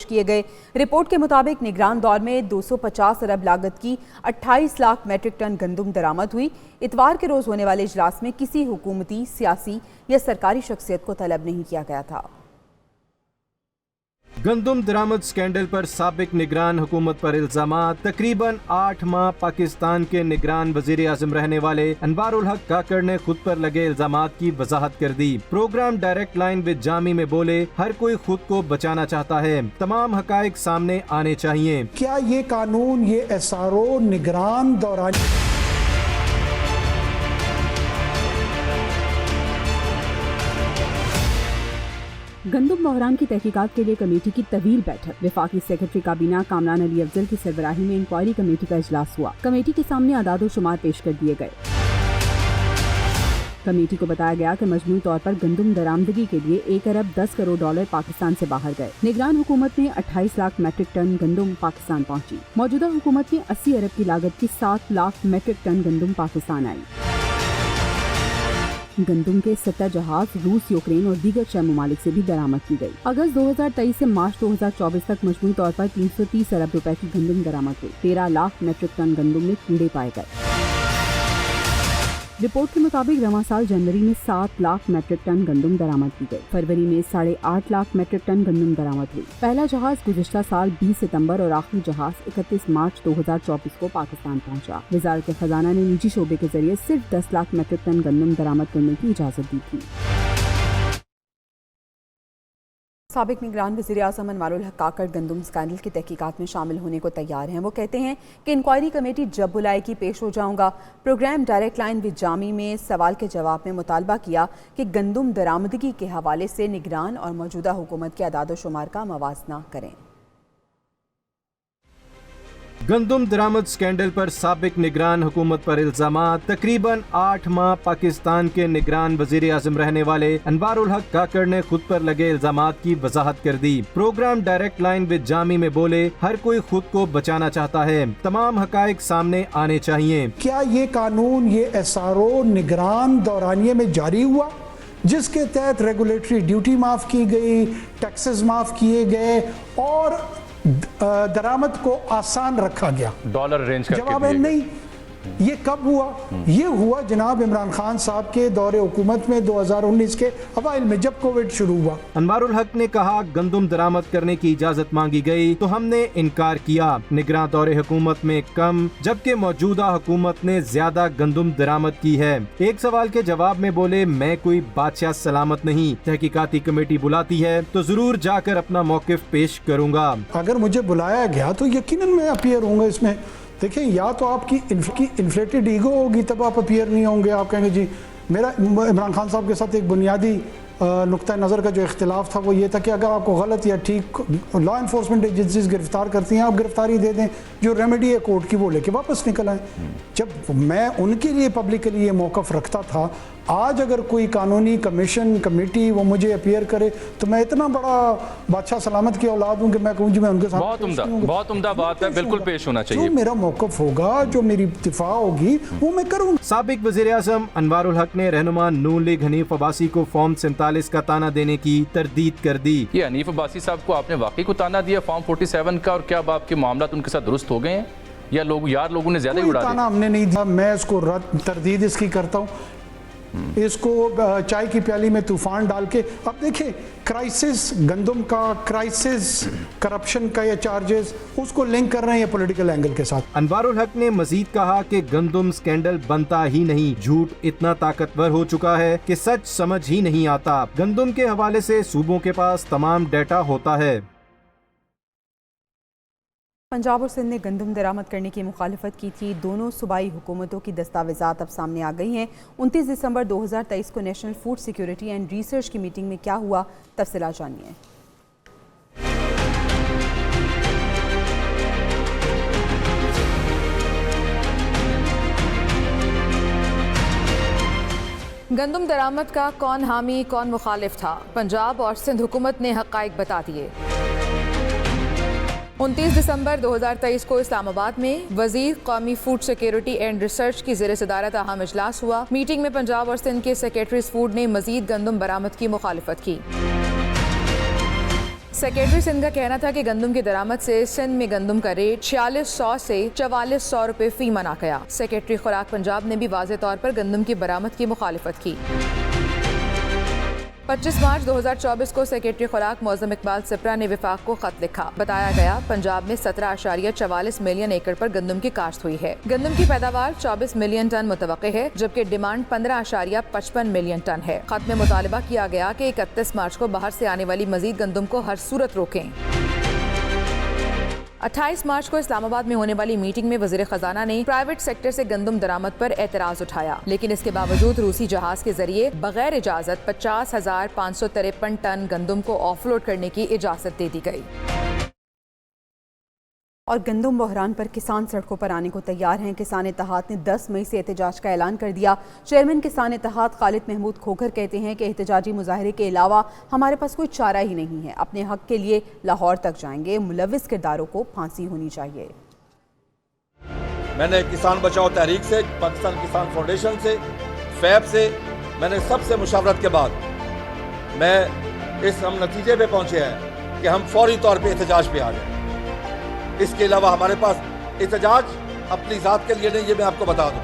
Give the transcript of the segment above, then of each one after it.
किए गए। रिपोर्ट के मुताबिक निगरान दौर में 250 अरब लागत की 28 लाख मैट्रिक टन गंदम दरामद हुई। इतवार के रोज होने वाले इजलास में किसी हुकूमती, सियासी या सरकारी शख्सियत को तलब नहीं किया गया था। गंदम दरामद स्कैंडल पर साबिक निगरान हुकूमत पर इल्जामात। तकरीबन 8 माह पाकिस्तान के निगरान वजीर आजम रहने वाले अनवारुल हक काकड़ ने खुद पर लगे इल्जामात की वजाहत कर दी। Programme direct line with Jami में बोले, हर कोई खुद को बचाना चाहता है, तमाम हकाइक सामने आने चाहिए। क्या ये कानून, ये एसआरओ निगरान दौरान गंदम बहरान की तहकीकात के लिए कमेटी की तवील बैठक। वफाकी सेक्रेटरी काबीना कामरान अली अफजल की सरबराही में इंक्वायरी कमेटी का इजलास हुआ। कमेटी के सामने अदाद व शुमार पेश कर दिए गए। कमेटी को बताया गया कि मजमूई तौर पर गंदम दरामदगी के लिए 1 अरब 10 करोड़ डॉलर पाकिस्तान से बाहर गए। निगरान हुकूमत में 28 लाख मैट्रिक टन गंदम पाकिस्तान पहुंची। मौजूदा हुकूमत में 80 अरब की लागत की 7 लाख मैट्रिक टन गंदम पाकिस्तान आई। गंदम के 17 जहाज रूस, यूक्रेन और दीगर 6 ममालिक से भी दरामद की गई। अगस्त 2023 से मार्च 2024 तक मजमूई तौर पर 330 अरब रुपए की गंदम दरामद हुई। 13 लाख मैट्रिक टन गंदम में कीड़े पाए गए। रिपोर्ट के मुताबिक रवां साल जनवरी में 7 लाख मैट्रिक टन गंदम दरामद की गई। फरवरी में 8.5 लाख मैट्रिक टन गंदम दरामद हुई। पहला जहाज गुज़िश्ता साल 20 सितंबर और आखिरी जहाज 31 मार्च 2024 को पाकिस्तान पहुंचा। वज़ारत खजाना ने निजी शोबे के जरिए सिर्फ 10 लाख मैट्रिक टन गंदम दरामद करने की इजाज़त दी थी। साबिक निगरान वज़ीर आज़म अनवारुल हक काकड़ गंदम स्कैंडल की तहकीकात में शामिल होने को तैयार हैं। वो कहते हैं कि इंक्वायरी कमेटी जब बुलाएगी पेश हो जाऊंगा। Programme direct line with Jami में सवाल के जवाब में मुतालबा किया कि गंदम दरामदगी के हवाले से निगरान और मौजूदा हुकूमत के अदाद व शुमार का मवाजना करें। गंदम दरामद स्कैंडल पर साबिक निगरान हुकूमत पर इल्जामात। तकरीबन 8 माह पाकिस्तान के निगरान वजीर आजम रहने वाले अनवारुल हक काकड़ ने खुद पर लगे इल्जामात की वजाहत कर दी। Programme direct line with Jami में बोले, हर कोई खुद को बचाना चाहता है, तमाम हकाइक सामने आने चाहिए। क्या ये कानून, ये एसआरओ निगरान दौरानिये में जारी हुआ, जिसके तहत रेगुलेटरी ड्यूटी माफ की गई, टैक्सेस माफ किए गए और दरामद को आसान रखा गया? डॉलर रेंज का जवाब है नहीं। ये कब हुआ? ये हुआ जनाब इमरान खान साहब के दौरे हुकूमत में 2019 के अवाइल में, जब कोविड शुरू हुआ। अनवारुल हक ने कहा, गंदम दरामद करने की इजाजत मांगी गई तो हमने इनकार किया। निगरान दौरे हुकूमत में कम, जबकि मौजूदा हुकूमत ने ज्यादा गंदम दरामद की है। एक सवाल के जवाब में बोले, मैं कोई बादशाह सलामत नहीं, तहकीकाती कमेटी बुलाती है तो जरूर जाकर अपना मौकिफ पेश करूँगा। अगर मुझे बुलाया गया तो यकीनन मैं अपीयर होऊंगा इसमें। देखिए, या तो आपकी इन्फ्लेटेड ईगो होगी तब आप अपीयर नहीं होंगे। आप कहेंगे जी, मेरा इमरान खान साहब के साथ एक बुनियादी नुक्ता नज़र का जो इख्तिलाफ था वो ये था कि अगर आपको गलत या ठीक लॉ इन्फोर्समेंट एजेंसीज गिरफ्तार करती हैं, आप गिरफ्तारी दे दें, जो रेमेडी है कोर्ट की वो लेके वापस निकल आए। जब मैं उनके लिए पब्लिकली ये मौक़िफ़ रखता था, आज अगर कोई कानूनी कमीशन कमेटी वो मुझे अपीयर करे तो मैं इतना बड़ा बादशाह सलामत की औलाद हूँ कि मैं कहूँ जी मैं उनके साथ बहुत उम्दा बात है, बिल्कुल पेश होना चाहिए। जो मेरा मौक़िफ़ होगा, जो मेरी दिफा होगी वो मैं करूँगा। साबिक वज़ीर आज़म अनवारुल हक ने रहनुमा नून लीग हनीफ अब्बासी को फॉर्म 47 का ताना देने की तरदीद कर दी। ये हनीफ अब्बासी साहब को आपने वाकई को ताना दिया फॉर्म 47 का, और क्या आपके मामला उनके साथ दुरुस्त हो गए हैं या लोगों ने ज्यादा ही उड़ा दिया? ताना हमने नहीं दिया, मैं इसको तरदीद इसकी करता हूँ। इसको चाय की प्याली में तूफान डाल के, अब देखिए क्राइसिस गंदम का, क्राइसिस करप्शन का या चार्जेस, उसको लिंक कर रहे हैं ये पॉलिटिकल एंगल के साथ। अनवारुल हक ने मजीद कहा कि गंदम स्कैंडल बनता ही नहीं, झूठ इतना ताकतवर हो चुका है कि सच समझ ही नहीं आता। गंदम के हवाले से सूबों के पास तमाम डेटा होता है। पंजाब और सिंध ने गंदम दरामद करने की मुखालफत की थी। दोनों सूबाई हुकूमतों की दस्तावेजात अब सामने आ गई हैं। 29 दिसंबर 2023 को national food security and research की मीटिंग में क्या हुआ, तफसीलात जानिए। गंदम दरामद का कौन हामी कौन मुखालिफ था, पंजाब और सिंध हुकूमत ने हक़ाइक़ बता दिए। 29 दिसंबर 2023 को इस्लामाबाद में वज़ीर कौमी फूड सिक्योरिटी एंड रिसर्च की ज़ेर सदारत अहम इजलास हुआ। मीटिंग में पंजाब और सिंध के सेक्रेटरीज फूड ने मज़ीद गंदम बरामद की मुखालिफत की। सेक्रेटरी सिंध का कहना था कि गंदम की दरामद से सिंध में गंदम का रेट 4600 से 4400 रुपए फी मना गया। सेक्रेटरी खुराक पंजाब ने भी वाज़े तौर पर गंदम की बरामद की मुखालिफत की। 25 मार्च 2024 को सेक्रेटरी खुराक मौज़म इकबाल सिप्रा ने विफाक को खत लिखा। बताया गया पंजाब में 17.44 मिलियन एकड़ पर गंदम की काश्त हुई है। गंदम की पैदावार 24 मिलियन टन मुतवक्के है, जबकि डिमांड 15.55 मिलियन टन है। खत में मुतालबा किया गया कि 31 मार्च को बाहर से आने वाली मजीद गंदम को हर सूरत रोकें। 28 मार्च को इस्लामाबाद में होने वाली मीटिंग में वज़ीर ख़जाना ने प्राइवेट सेक्टर से गंदम दरामद पर एतराज़ उठाया, लेकिन इसके बावजूद रूसी जहाज के जरिए बगैर इजाज़त 50,553 टन गंदम को ऑफलोड करने की इजाज़त दे दी गई। और गंदम बहरान पर किसान सड़कों पर आने को तैयार हैं। किसान इत्तेहाद ने 10 मई से एहतजाज का ऐलान कर दिया। चेयरमैन किसान इत्तेहाद खालिद महमूद खोखर कहते हैं कि एहतजाजी मुजाहरे के अलावा हमारे पास कोई चारा ही नहीं है। अपने हक के लिए लाहौर तक जाएंगे। मुलविस किरदारों को फांसी होनी चाहिए। मैंने किसान बचाओ तहरीक से, पाकिस्तान किसान फाउंडेशन से, फैब से, मैंने सबसे मुशावरत के बाद मैं इस हम नतीजे पे पहुंचे हैं कि हम फौरी तौर पे एहतजाज पे आ जाए। इसके अलावा हमारे पास एहतजाज अपनी ज़ात के लिए नहीं, ये मैं आपको बता दूं,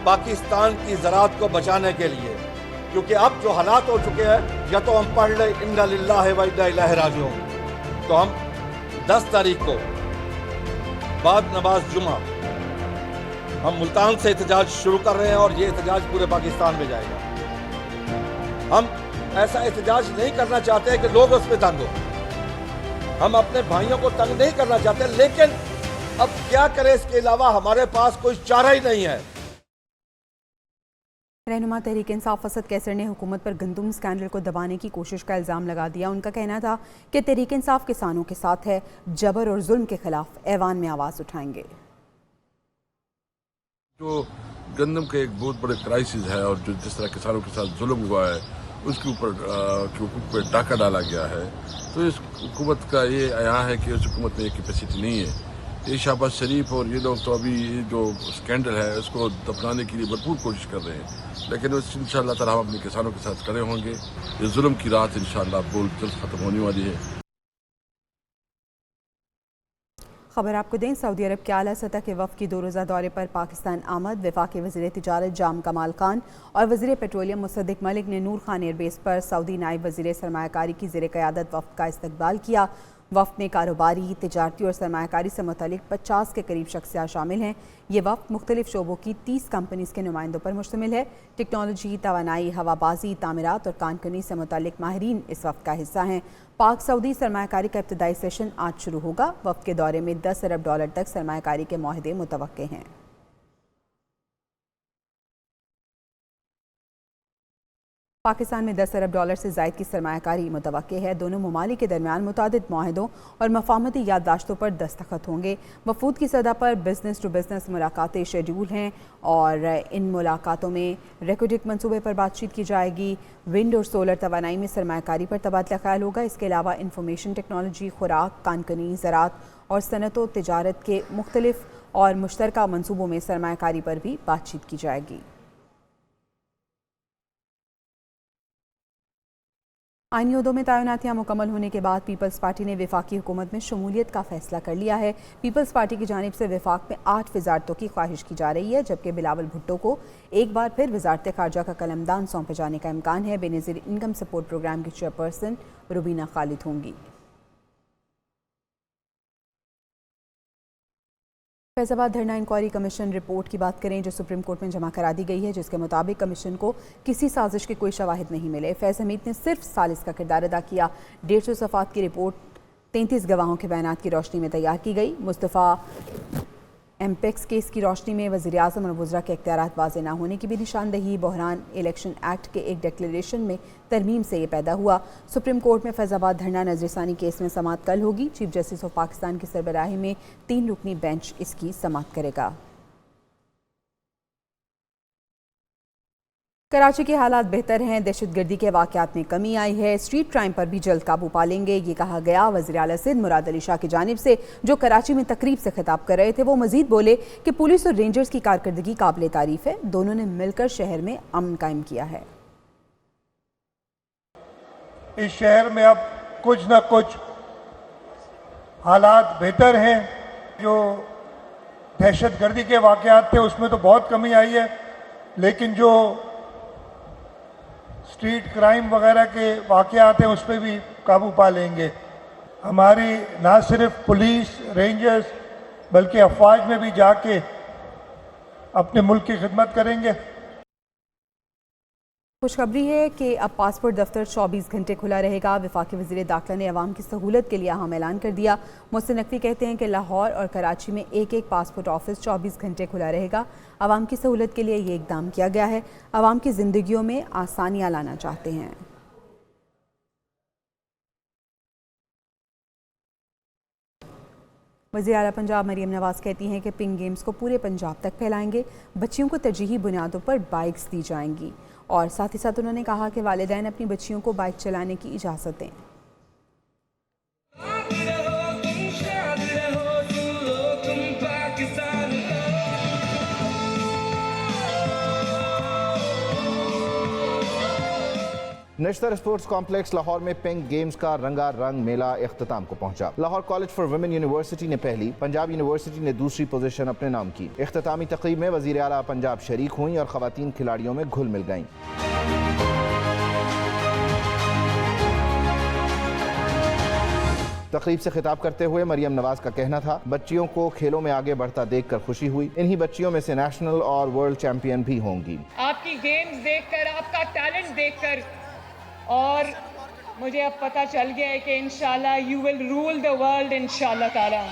पाकिस्तान की ज़राअत को बचाने के लिए, क्योंकि अब जो हालात हो चुके हैं, या तो हम पढ़ ले इन्ना लिल्लाहि व इन्ना इलैहि राजिऊन, तो हम 10 तारीख को बाद नमाज जुमा हम मुल्तान से एहतजाज शुरू कर रहे हैं और ये एहतजाज पूरे पाकिस्तान में जाएगा। हम ऐसा एहतजाज नहीं करना चाहते कि लोग उस पर तंग हो। हम अपने भाइयों को तंग नहीं करना चाहते, लेकिन अब क्या करें, इसके अलावा हमारे पास कोई चारा ही नहीं है। रहनुमा तहरीक इंसाफ असद कैसर ने हुकूमत पर गंदम स्कैंडल को दबाने की कोशिश का इल्ज़ाम लगा दिया। उनका कहना था कि तहरीक इंसाफ किसानों के साथ है, जबर और जुल्म के खिलाफ ऐवान में आवाज़ उठाएंगे। जो गंदम का एक बहुत बड़े क्राइसिस है और जो जिस तरह किसानों के साथ जुल्म हुआ है उसके ऊपर हुकूक पे डाका डाला गया है, तो इस हुकूमत का ये आया है कि उस हुकूमत में ये कैपेसिटी नहीं है। ये शहबाज शरीफ और ये लोग तो अभी जो स्कैंडल है उसको दफनाने के लिए भरपूर कोशिश कर रहे हैं, लेकिन इंशाअल्लाह ताला हम अपने किसानों के साथ खड़े होंगे। ये जुल्म की रात इंशाअल्लाह बहुत जल्द खत्म होने वाली है। खबर आपको दें, सऊदी अरब के आला सतह के वफ़द की 2 रोज़ा दौरे पर पाकिस्तान आमद। वफाकी वज़ीर तिजारत जाम कमाल खान और वज़ीर पेट्रोलियम मुसद्दिक मलिक ने नूर खान एयरबेस पर सऊदी नायब वज़ीर सरमायाकारी की ज़ेर क़यादत वफ़द का इस्तकबाल किया। वफ़द में कारोबारी, तिजारती और सरमायाकारी से मुतल्लिक़ 50 के करीब शख्सियात शामिल हैं। ये वफ़द मुख्तलिफ शोबों की 30 कंपनीज़ के नुमाइंदों पर मुश्तमिल है। टेक्नोलॉजी, तवानाई, हवाबाजी, तामीरात और कानकनी से मुतल्लिक़ माहिरीन इस वफ़द का हिस्सा हैं। पाक सऊदी सरमायाकारी का इब्तदाई सेशन आज शुरू होगा। वफ़द के दौरे में $10 अरब तक सरमायाकारी के मुआहदे मुतवक्के हैं। पाकिस्तान में $10 अरब से ज़ायद की सरमायाकारी मुतवक्के है। दोनों ममालिक के दरमियान मुतादिद मुआहदों और मफाहमती याददाश्तों पर दस्तखत होंगे। वफूद की सतह पर बिजनेस टू बिजनेस मुलाकातें शेड्यूल हैं और इन मुलाकातों में रेकोडिक मनसूबे पर बातचीत की जाएगी। विंड और सोलर तवानाई में सरमायाकारी पर तबादला ख्याल होगा। इसके अलावा इंफॉर्मेशन टेक्नोलॉजी, खुराक, कानकनी, ज़राअत और सनत व तिजारत के मुख्तलिफ और मुश्तरका मनसूबों में सरमायाकारी पर भी बातचीत की जाएगी। आईनी ओहदों में तैनातियां मुकम्मल होने के बाद पीपल्स पार्टी ने वफाकी हुकूमत में शमूलियत का फैसला कर लिया है। पीपल्स पार्टी की जानिब से वफाक में 8 वजारतों की ख्वाहिश की जा रही है, जबकि बिलावल भुट्टो को एक बार फिर वजारत खारजा का कलमदान सौंपे जाने का इम्कान है। बेनज़ीर इनकम सपोर्ट प्रोग्राम की चेयरपर्सन रुबीना खालिद होंगी। फैज़ाबाद धरना इंक्वायरी कमीशन रिपोर्ट की बात करें जो सुप्रीम कोर्ट में जमा करा दी गई है, जिसके मुताबिक कमीशन को किसी साजिश के कोई शवाहिद नहीं मिले। फैज़ हमीद ने सिर्फ सालिस का किरदार अदा किया। 150 सफ़ात की रिपोर्ट 33 गवाहों के बयानात की रोशनी में तैयार की गई। मुस्तफ़ा एमपेक्स केस की रोशनी में वज़ीर आज़म और वज़रा के इख्तियारात वाज़े न होने की भी निशानदही। बहरान इलेक्शन एक्ट के एक डिक्लेरेशन में तरमीम से ये पैदा हुआ। सुप्रीम कोर्ट में फैज़ाबाद धरना नज़रसानी केस में समाअत कल होगी। चीफ जस्टिस ऑफ पाकिस्तान की सरबराही में 3 रुकनी बेंच इसकी समाअत करेगा। कराची के हालात बेहतर हैं। दहशतगर्दी के वाक़यात में कमी आई है। स्ट्रीट क्राइम पर भी जल्द काबू पा लेंगे, ये कहा गया वज़ीर आला सिंध मुराद अली शाह की जानिब से, जो कराची में तकरीब से खिताब कर रहे थे। वो मजीद बोले कि पुलिस और रेंजर्स की कारकर्दगी काबिल तारीफ है। दोनों ने मिलकर शहर में अमन कायम किया है। इस शहर में अब कुछ न कुछ हालात बेहतर हैं। जो दहशतगर्दी के वाक़यात थे उसमें तो बहुत कमी आई है, लेकिन जो स्ट्रीट क्राइम वगैरह के वाक़यात हैं उस पर भी काबू पा लेंगे। हमारी ना सिर्फ पुलिस रेंजर्स बल्कि अफवाज में भी जाके अपने मुल्क की खिदमत करेंगे। खुशखबरी है कि अब पासपोर्ट दफ्तर 24 घंटे खुला रहेगा। वफाकी वज़ीर दाखिला ने अवाम की सहूलत के लिए अहम ऐलान कर दिया। मोहसिन नकवी कहते हैं कि लाहौर और कराची में एक एक पासपोर्ट ऑफिस 24 घंटे खुला रहेगा। अवाम की सहूलत के लिए ये इकदाम किया गया है। अवाम की ज़िंदगियों में आसानियाँ लाना चाहते हैं। वज़ीर आला पंजाब मरीम नवाज़ कहती हैं कि पिंक गेम्स को पूरे पंजाब तक फैलाएंगे। बच्चियों को तरजीही बुनियादों पर बाइक्स दी जाएंगी और साथ ही साथ उन्होंने कहा कि वालिदैन अपनी बच्चियों को बाइक चलाने की इजाज़त दें। नेशनल स्पोर्ट्स कॉम्प्लेक्स लाहौर में पिंक गेम्स का रंगारंग मेला इख्तिताम को पहुंचा। Lahore college for women university ने पहली, पंजाब यूनिवर्सिटी ने दूसरी पोजीशन अपने नाम की। इख्तितामी तकरीब में वज़ीर आला पंजाब शरीक हुई और ख़वातीन खिलाड़ियों में घुल मिल गईं। तकरीब से खिताब करते हुए मरियम नवाज का कहना था, बच्चियों को खेलों में आगे बढ़ता देखकर खुशी हुई। इन्हीं बच्चियों में से नेशनल और वर्ल्ड चैंपियन भी होंगी। आपकी गेम्स देखकर, आपका टैलेंट देखकर, और मुझे अब पता चल गया है कि इंशाल्लाह you will rule the world इंशाल्लाह ताला।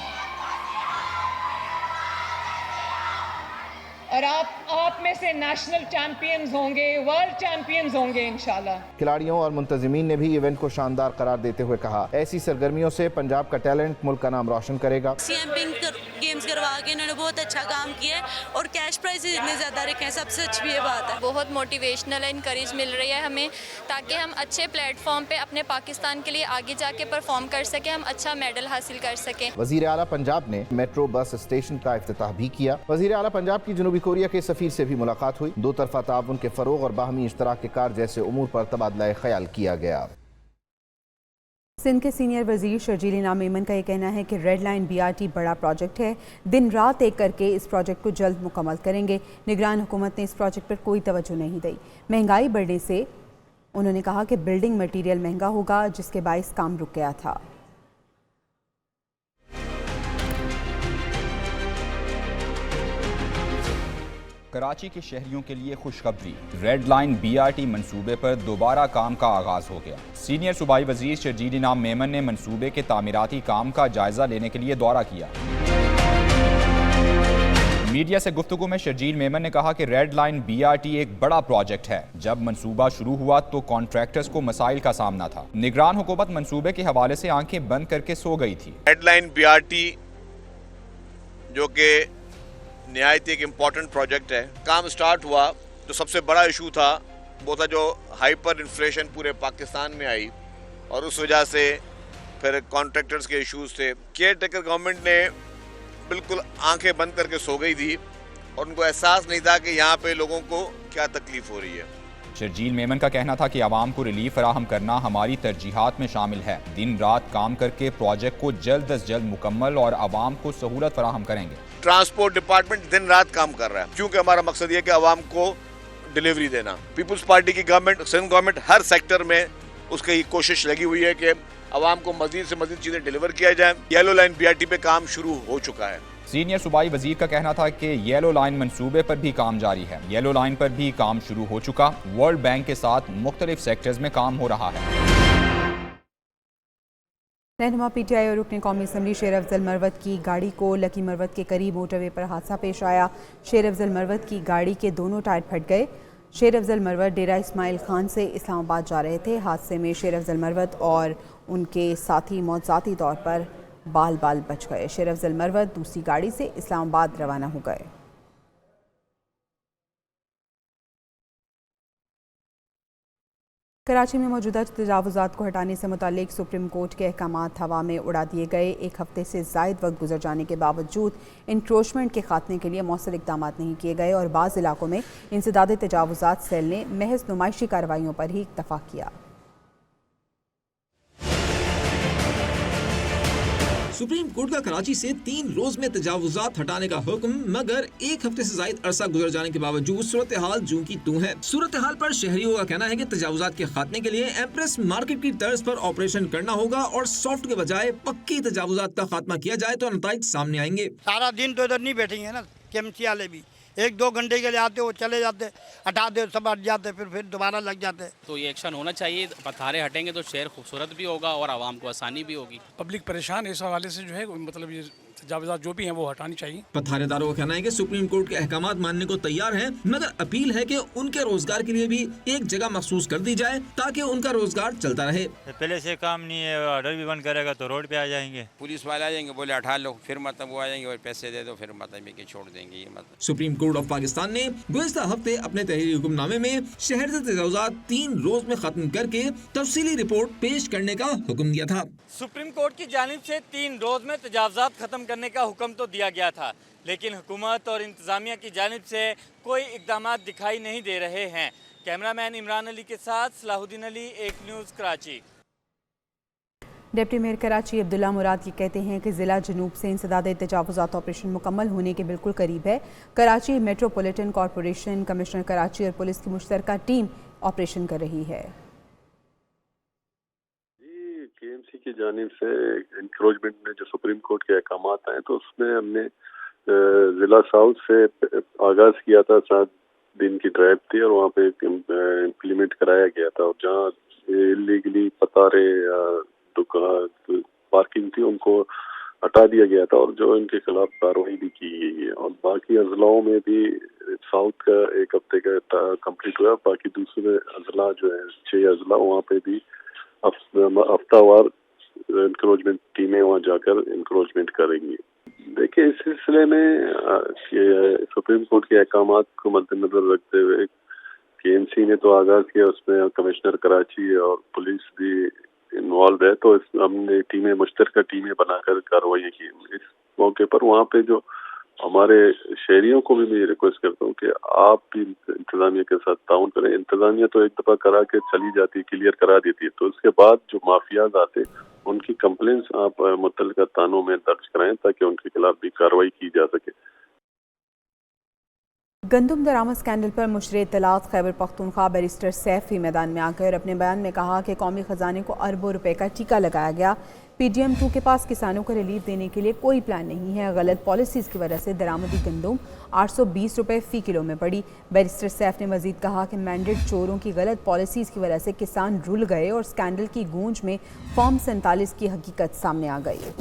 और आप में से नेशनल चैंपियंस होंगे, वर्ल्ड चैंपियंस होंगे इंशाल्लाह। खिलाड़ियों और मुंतजिमीन ने भी इवेंट को शानदार करार देते हुए कहा, ऐसी सरगर्मियों से पंजाब का टैलेंट मुल्क का नाम रोशन करेगा। सीएम पिंक गेम्स करवा के इन्होंने बहुत अच्छा काम किया है और कैश प्राइज इतने ज़्यादा रखे हैं, सबसे अच्छी ये बात है। बहुत मोटिवेशनल इनकरेज मिल रही है हमें, ताकि हम अच्छे प्लेटफॉर्म पे अपने पाकिस्तान के लिए आगे जाके परफॉर्म कर सकें, हम अच्छा मेडल हासिल कर सकें। वज़ीर आला पंजाब ने मेट्रो बस स्टेशन का इफ्तिताह भी किया। वज़ीर आला पंजाब की जनूबी कोरिया के सफीर से भी मुलाकात हुई। दो तरफा ताउन के फरोग और बाहमी इश्तराक के कार जैसे उमूर पर तबादला ख्याल किया गया। सिंध के सीनियर वजीर शर्जील इनाम मेमन का ये कहना है कि रेड लाइन BRT बड़ा प्रोजेक्ट है, दिन रात एक करके इस प्रोजेक्ट को जल्द मुकम्मल करेंगे। निगरान हुकूमत ने इस प्रोजेक्ट पर कोई तवज्जो नहीं दी। महंगाई बढ़ने से उन्होंने कहा कि बिल्डिंग मटीरियल महंगा होगा, जिसके बाइस काम रुक गया था। कराची के शहरियों के लिए खुशखबरी, रेड लाइन BRT मंसूबे पर दोबारा काम का आगाज हो गया। सीनियर सूबाई वजीर शर्जील इनाम मेमन ने मंसूबे के तामीराती काम का जायजा लेने के लिए दौरा किया। मीडिया से गुफ्तगू में शर्जील मेमन ने कहा कि रेड लाइन BRT एक बड़ा प्रोजेक्ट है। जब मंसूबा शुरू हुआ तो कॉन्ट्रैक्टर्स को मसाइल का सामना था। निगरान हुकूमत मंसूबे के हवाले से आंखें बंद करके सो गई थी। रेड लाइन BRT जो कि निहायत एक इम्पॉर्टेंट प्रोजेक्ट है, काम स्टार्ट हुआ तो सबसे बड़ा इशू था वो था जो हाइपर इन्फ्लेशन पूरे पाकिस्तान में आई और उस वजह से फिर कॉन्ट्रैक्टर्स के इश्यूज थे। केयर टेकर गवर्नमेंट ने बिल्कुल आंखें बंद करके सो गई थी और उनको एहसास नहीं था कि यहाँ पे लोगों को क्या तकलीफ हो रही है। शर्जील मेमन का कहना था कि आवाम को रिलीफ फराहम करना हमारी तरजीहात में शामिल है। दिन रात काम करके प्रोजेक्ट को जल्द अज जल्द मुकम्मल और आवाम को सहूलत फराहम करेंगे। ट्रांसपोर्ट डिपार्टमेंट दिन रात काम कर रहा है क्योंकि हमारा मकसद ये कि आवाम को डिलीवरी देना। पीपल्स पार्टी की गवर्नमेंट, सिंध गवर्नमेंट हर सेक्टर में उसकी कोशिश लगी हुई है कि आवाम को मजीद से मजीद चीजें डिलीवर किया जाए। येलो लाइन BRT पे काम शुरू हो चुका है। सीनियर सूबाई वजीर का कहना था कि येलो लाइन मंसूबे पर भी काम जारी है। येलो लाइन पर भी काम शुरू हो चुका। वर्ल्ड बैंक के साथ मुख्तलिफ सेक्टर्स में काम हो रहा है। रहनुमा PTI और रुकन कौमी असम्बली शेर अफजल मरवत की गाड़ी को लकी मरवत के करीब मोटरवे पर हादसा पेश आया। शेर अफजल मरवत की गाड़ी के दोनों टायर फट गए। शेर अफजल मरवत डेरा इस्माइल खान से इस्लामाबाद जा रहे थे। हादसे में शेर अफजल मरवत और उनके साथी मौज़ाती तौर पर बाल बच गए। शेर अफजल मरवत दूसरी गाड़ी से इस्लामाबाद रवाना हो गए। कराची में मौजूदा तजावुज़ात को हटाने से मुताल्लिक सुप्रीम कोर्ट के अहकामात हवा में उड़ा दिए गए। एक हफ्ते से ज़ायद वक्त गुजर जाने के बावजूद इंक्रोचमेंट के खात्मे के लिए मौसर इक़दाम नहीं किए गए और बाज़ इलाकों में इंसदाद तजावुज़ात सेल ने महज नुमाइशी कार्रवाइयों पर ही इक्तफ़ा किया। सुप्रीम कोर्ट का कराची से 3 रोज में तजावुजात हटाने का हुक्म, मगर 1 हफ्ते से ज्यादा अरसा गुजर जाने के बावजूद सूरत हाल जूं की तूं है। सूरत हाल पर शहरियों का कहना है कि तजावुजात के खात्मे के लिए एम्प्रेस मार्केट की तर्ज पर ऑपरेशन करना होगा और सॉफ्ट के बजाय पक्की तजावुजात का खात्मा किया जाए तो नताइज सामने आएंगे। सारा दिन तो इधर नहीं बैठेंगे ना, केएमसी वाले भी 1-2 घंटे के लिए आते, वो चले जाते, हटा दे, सब हट जाते, फिर दोबारा लग जाते। तो ये एक्शन होना चाहिए, पत्थारे हटेंगे तो शहर खूबसूरत भी होगा और आवाम को आसानी भी होगी। पब्लिक परेशान है इस हवाले से, जो है मतलब ये तजावुजात जो भी हैं वो हटानी चाहिए। पत्थारेदारों का कहना है कि सुप्रीम कोर्ट के अहकामात मानने को तैयार हैं, मगर अपील है कि उनके रोजगार के लिए भी एक जगह मखसूस कर दी जाए ताकि उनका रोजगार चलता रहे। पहले से काम नहीं है, ऑर्डर भी बंद करेगा तो रोड पे आ जाएंगे, पुलिस वाले आ जाएंगे, बोले हटा लो, फिर मतलब वो आ जाएंगे और पैसे दे दो, फिर मतलब के छोड़ देंगे। ये मतलब सुप्रीम कोर्ट ऑफ पाकिस्तान ने गुज़िश्ता हफ्ते अपने तहरीरी हुक्मनामे में शहर से तजावुजात 3 रोज में खत्म करके तफसीली रिपोर्ट पेश करने का हुक्म दिया था। सुप्रीम कोर्ट की जानिब से 3 रोज में तजावुजात खत्म करने का हुक्म तो दिया गया था, लेकिन हुकूमत और इंतजामिया की जानिब से कोई इकदाम दिखाई नहीं दे रहे हैं। कैमरामैन इमरान अली के साथ Salahuddin Ali, 1 news Karachi. Deputy mayor Karachi Abdullah Murad ये कहते हैं कि ज़िला जनूब से इंसदाद तजावुजात ऑपरेशन मुकम्मल होने के बिल्कुल करीब है। Karachi metropolitan corporation, commissioner Karachi और पुलिस की मुश्तरका टीम ऑपरेशन कर रही है। केएमसी की जानिब से इंक्रोचमेंट में जो सुप्रीम कोर्ट के अहकामात आए तो उसमें हमने जिला साउथ से आगाज किया था। 7 दिन की ड्राइव थी और वहाँ पे इम्प्लीमेंट कराया गया था, और जहाँ इलीगली पतारे या दुकान पार्किंग थी उनको हटा दिया गया था और जो इनके खिलाफ कार्रवाई भी की गई है। और बाकी अजलाओं में भी साउथ का 1 हफ्ते का कंप्लीट हुआ, बाकी दूसरे अजला जो है 6 अजला वहाँ पे भी हफ्तावार इंक्रोचमेंट टीमें वहाँ जाकर इंक्रोचमेंट करेंगी। देखिए, इस सिलसिले में सुप्रीम कोर्ट के अहकामात को मद्देनजर रखते हुए केएमसी ने तो आगाज किया, उसमें कमिश्नर कराची और पुलिस भी इन्वॉल्व है, तो हमने मुश्तरका टीमें बनाकर कार्रवाई की। इस मौके पर वहाँ पे जो हमारे शहरियों को भी मैं रिक्वेस्ट करता हूँ कि आप भी इंतजामिया के साथ ताउन करें। इंतजामिया तो एक दफ़ा करा के चली जाती है, क्लियर करा देती है, तो उसके बाद जो माफियाज आते उनकी कंप्लेंट्स आप मुतल्लिका थानों में दर्ज कराएं ताकि उनके खिलाफ भी कार्रवाई की जा सके। गंदम दरामद स्कैंडल पर मुशर इत्तलात खैबर पख्तूनख्वा बैरिस्टर सैफ मैदान में आकर अपने बयान में कहा कि कौमी ख़जाने को अरबों रुपए का टीका लगाया गया। PDM2 के पास किसानों को रिलीफ देने के लिए कोई प्लान नहीं है। गलत पॉलिसीज़ की वजह से दरामदी गंदम 820 रुपये फ़ी किलो में पड़ी। बैरिस्टर सैफ ने मजीद कहा कि मैंडेट चोरों की गलत पॉलिसीज़ की वजह से किसान रुल गए और स्कैंडल की गूंज में फॉर्म 47 की हकीकत सामने आ गई।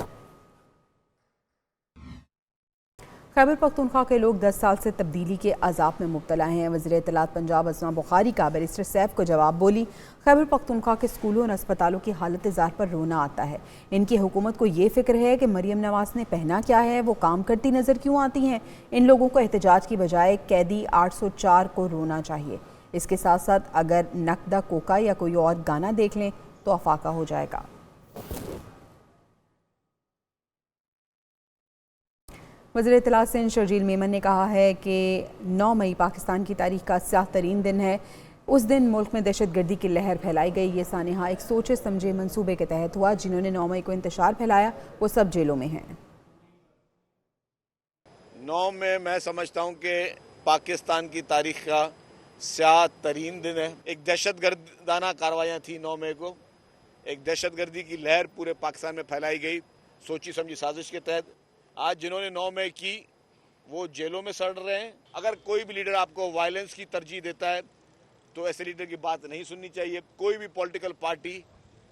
खैबर पख्तूनख्वा के लोग 10 साल से तब्दीली के अजाब में मुब्तला हैं। वज़ीर इत्तलात पंजाब असमा बुखारी का बैरिस्टर सैफ को जवाब बोली। खैबर पख्तूनख्वा के स्कूलों और अस्पतालों की हालत ज़ार पर रोना आता है। इनकी हुकूमत को ये फिक्र है कि मरियम नवाज ने पहना क्या है, वो काम करती नज़र क्यों आती हैं। इन लोगों को एहतजाज की बजाय कैदी 804 को रोना चाहिए। इसके साथ साथ अगर नकदा कोका या कोई और गाना देख लें तो अफाका हो जाएगा। वज़ीर इत्तलात सिंध शर्जील मेमन ने कहा है कि 9 मई पाकिस्तान की तारीख का स्याह तरीन दिन है। उस दिन मुल्क में दहशतगर्दी की लहर फैलाई गई। ये सानिहा एक सोचे समझे मंसूबे के तहत हुआ। जिन्होंने 9 मई को इंतशार फैलाया वो सब जेलों में हैं। 9 मई मैं समझता हूँ कि पाकिस्तान की तारीख का स्याह तरीन दिन है। एक दहशतगर्दाना कार्रवाइयाँ थी 9 मई को, एक दहशतगर्दी की लहर पूरे पाकिस्तान में फैलाई गई सोची समझी साजिश के तहत। आज जिन्होंने 9 मई की वो जेलों में सड़ रहे हैं। अगर कोई भी लीडर आपको वायलेंस की तरजीह देता है तो ऐसे लीडर की बात नहीं सुननी चाहिए। कोई भी पॉलिटिकल पार्टी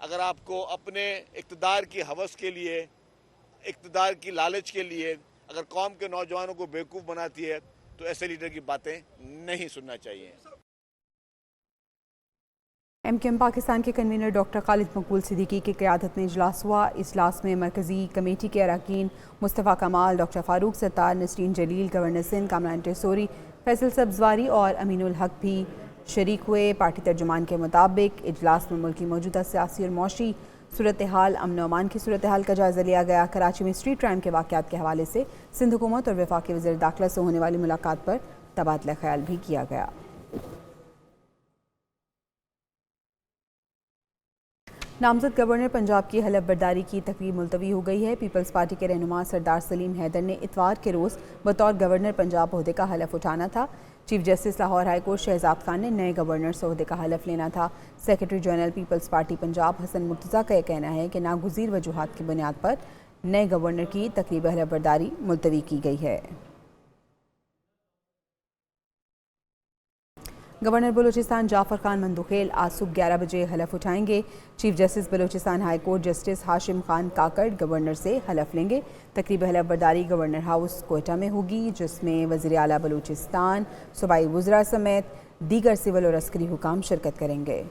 अगर आपको अपने इक़्तिदार की हवस के लिए, इक़्तिदार की लालच के लिए अगर कौम के नौजवानों को बेवकूफ़ बनाती है तो ऐसे लीडर की बातें नहीं सुनना चाहिए। MKM पाकिस्तान के कन्वीनर डॉक्टर खालिद मकबूल सिद्दीकी की क़यादत में इजलास हुआ। इजलास में मरकज़ी कमेटी के अरकान मुस्तफ़ा कमाल, डॉक्टर फ़ारूक सत्तार, नसरीन जलील, गवर्नर सिंध कामरान टेसोरी, फैसल सब्जवारी और अमीनुल हक भी शरीक हुए। पार्टी तर्जुमान के मुताबिक इजलास में मुल्क की मौजूदा सियासी और मौशी सूरत हाल, अमन अमान की सूरत हाल का जायज़ा लिया गया। कराची में स्ट्रीट क्राइम के वाक़यात के हवाले से सिंध हुकूमत और वफाकी वज़ीर दाखिला से होने वाली मुलाकात पर तबादला ख्याल भी किया गया। नामजद गवर्नर पंजाब की हलफ बर्दारी की तकरीब मुलतवी हो गई है। पीपल्स पार्टी के रहनुमा सरदार सलीम हैदर ने इतवार के रोज़ बतौर गवर्नर पंजाब ओहदे का हलफ उठाना था। Chief justice Lahore high court Shahzad Khan ने नए गवर्नर से ओहदे का हलफ लेना था। Secretary general Peoples Party Punjab Hasan Murtaza का यह कहना है कि नागुज़ीर वजूहात की बुनियाद पर नए गवर्नर की तकरीब हलफ बर्दारी मुलतवी की गई है। गवर्नर बलूचिस्तान जाफर खान मंदुखेल आज सुबह 11 बजे हलफ उठाएंगे। Chief justice Balochistan high court justice Hashim Khan Kakar governor से हलफ लेंगे। तकरीब हलफ बर्दारी गवर्नर हाउस कोयटा में होगी, जिसमें वज़ीर आला बलूचिस्तान, सूबाई वज़रा समेत दीगर सिविल और अस्करी हुकाम शिरकत करेंगे।